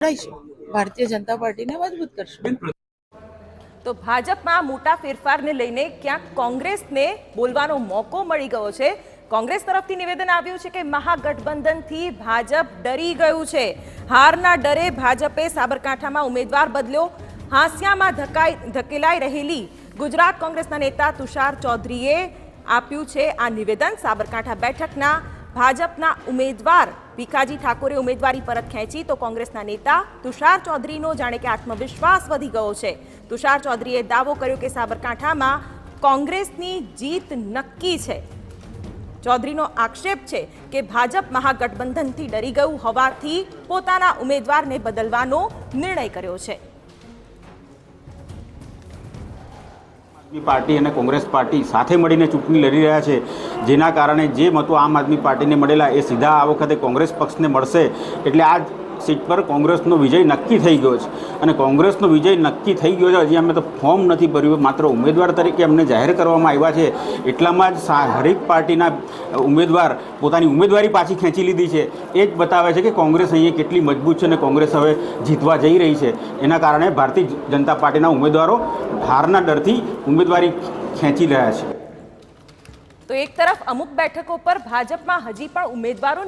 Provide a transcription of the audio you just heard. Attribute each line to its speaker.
Speaker 1: ભારતીય જનતા પાર્ટીને મજબૂત કરશું।
Speaker 2: તો ભાજપમાં મોટા ફેરફારને લઈને ક્યાંક કોંગ્રેસને બોલવાનો મોકો મળી ગયો છે। કોંગ્રેસ તરફથી નિવેદન આવ્યું છે કે મહાગઠબંધનથી ભાજપ ડરી ગયું છે। હારના ડરે ભાજપે સાબરકાંઠામાં ઉમેદવાર બદલ્યો। હાંસિયામાં ધકેલાઈ રહેલી ગુજરાત કોંગ્રેસના નેતા તુષાર ચૌધરીએ આપ્યું છે આ નિવેદન। સાબરકાંઠા બેઠકના ભાજપના ઉમેદવાર ભીખાજી ઠાકોરે ઉમેદવારી પરત ખેંચી તો કોંગ્રેસના નેતા તુષાર ચૌધરીનો જાણે કે આત્મવિશ્વાસ વધી ગયો છે। તુષાર ચૌધરીએ દાવો કર્યો કે સાબરકાંઠામાં કોંગ્રેસની જીત નક્કી છે। ચૌધરીનો આક્ષેપ છે કે ભાજપ મહાગઠબંધનથી ડરી ગયું હોવાથી પોતાના ઉમેદવારને બદલવાનો નિર્ણય કર્યો છે।
Speaker 3: पार्टी और कांग्रेस पार्टी साथे मळीने चूंटणी लड़ी रह्या छे, जेना कारणे जे मतो आम आदमी पार्टी ने मळेला ए सीधा आ वखते कांग्रेस पक्ष ने मळशे। एटले आ सीट पर कांग्रेसनो विजय नक्की थई गयो छे अने कांग्रेसनो विजय नक्की थई गयो छे। हजी अमे तो फॉर्म नथी भर्युं, मात्र उमेदवार तरीके अमने जाहेर करवामां आव्या छे। एटलामां ज हरेक पार्टीना उमेदवार पोतानी उमेदवारी पाછી खेंची लीधी छे। ए ज बतावे छे के कांग्रेस अहींया केटली मजबूत छे अने कांग्रेस हवे जीतवा जई रही छे। एना कारणे भारतीय जनता पार्टीना उमेदवारो हारना डरथी उमेदवारी खेंची रह्या छे।
Speaker 2: तो एक तरफ अमुक बैठकों पर भाजपमां हजी पण उमेदवारो